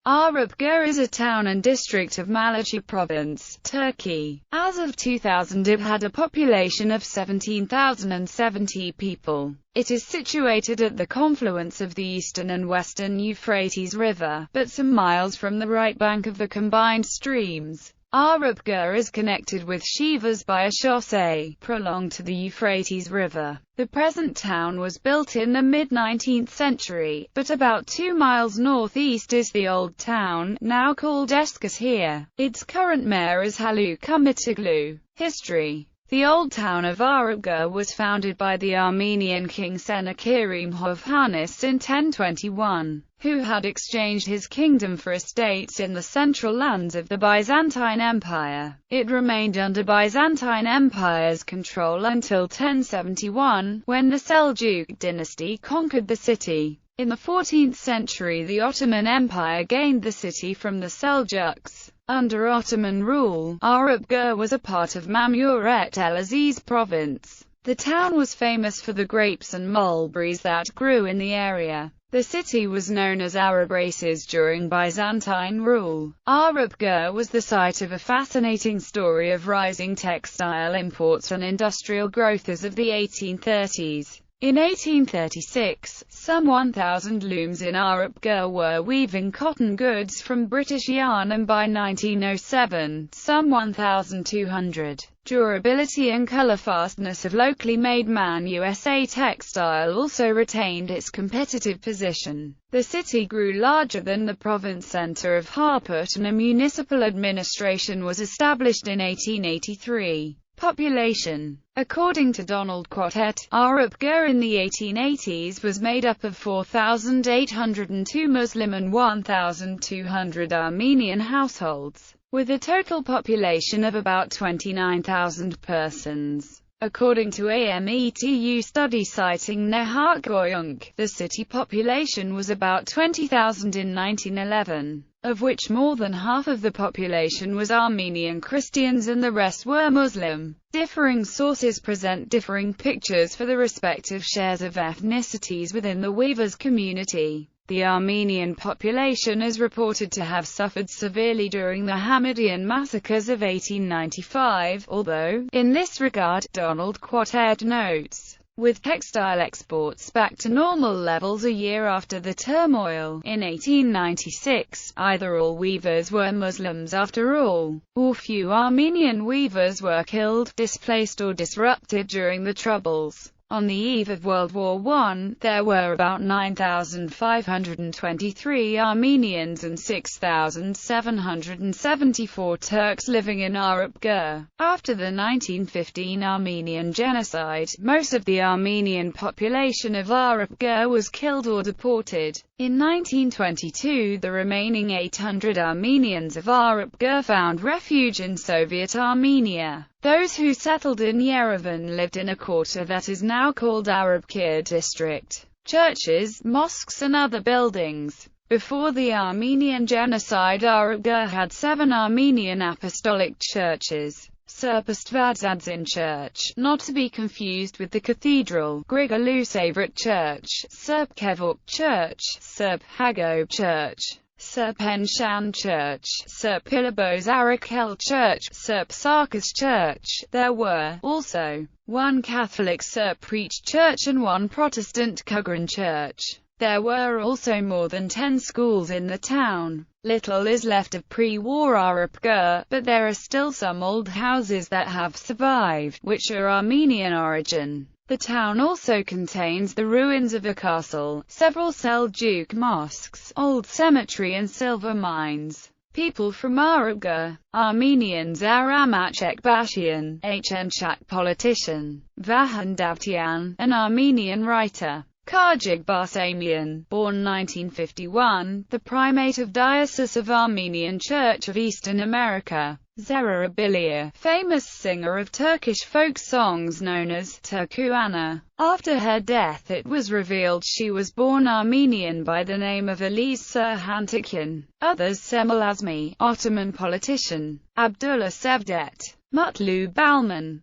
Arapgir is a town and district of Malatya Province, Turkey. As of 2000 it had a population of 17,070 people. It is situated at the confluence of the eastern and western Euphrates River, but some miles from the right bank of the combined streams. Arapgir is connected with Sivas by a chaussee, prolonged to the Euphrates River. The present town was built in the mid-19th century, but about 2 miles northeast is the old town, now called Eskişehir. Its current mayor is Haluk Umurtoglu. History. The old town of Arapgir was founded by the Armenian king Senakerim Hovhannes in 1021, who had exchanged his kingdom for estates in the central lands of the Byzantine Empire. It remained under Byzantine Empire's control until 1071, when the Seljuk dynasty conquered the city. In the 14th century the Ottoman Empire gained the city from the Seljuks. Under Ottoman rule, Arapgir was a part of Mamluret el-Aziz province. The town was famous for the grapes and mulberries that grew in the area. The city was known as Arabraces during Byzantine rule. Arapgir was the site of a fascinating story of rising textile imports and industrial growth as of the 1830s. In 1836, some 1,000 looms in Arapgir were weaving cotton goods from British yarn, and by 1907, some 1,200. Durability and color-fastness of locally made Man USA textile also retained its competitive position. The city grew larger than the province center of Harput, and a municipal administration was established in 1883. Population. According to Donald Quartet, Arapgir in the 1880s was made up of 4,802 Muslim and 1,200 Armenian households, with a total population of about 29,000 persons. According to AMETU study citing Nehat Goyunk, the city population was about 20,000 in 1911, of which more than half of the population was Armenian Christians and the rest were Muslim. Differing sources present differing pictures for the respective shares of ethnicities within the weavers community. The Armenian population is reported to have suffered severely during the Hamidian massacres of 1895, although, in this regard, Donald Quartet notes, with textile exports back to normal levels a year after the turmoil, in 1896, either all weavers were Muslims after all, or few Armenian weavers were killed, displaced or disrupted during the Troubles. On the eve of World War I, there were about 9,523 Armenians and 6,774 Turks living in Arapgir. After the 1915 Armenian genocide, most of the Armenian population of Arapgir was killed or deported. In 1922, the remaining 800 Armenians of Arapgir found refuge in Soviet Armenia. Those who settled in Yerevan lived in a quarter that is now called Arapgir district. Churches, mosques and other buildings. Before the Armenian genocide, Arapgir had 7 Armenian apostolic churches. Srpstvadzadzin Church, not to be confused with the Cathedral, Grigolu Savret Church, Srpkevok Church, Srp Hago Church, Srpenshan Church, Srpilabos Arakel Church, Srp Sarkas Church. There were, also, 1 Catholic Srp Preach Church and 1 Protestant Kugran Church. There were also more than 10 schools in the town. Little is left of pre-war Arapgir, but there are still some old houses that have survived, which are Armenian origin. The town also contains the ruins of a castle, several Seljuk mosques, old cemetery and silver mines. People from Arapgir. Armenians: Aramach Ekbashian, Hnchak politician, Vahan Davtyan, an Armenian writer. Kajik Barsamian, born 1951, the primate of Diocese of Armenian Church of Eastern America. Zehra Abilia, famous singer of Turkish folk songs known as Turku Ana. After her death it was revealed she was born Armenian by the name of Elise Serhantikyan. Others: Semel Azmi, Ottoman politician. Abdullah Sevdet, Mutlu Balman,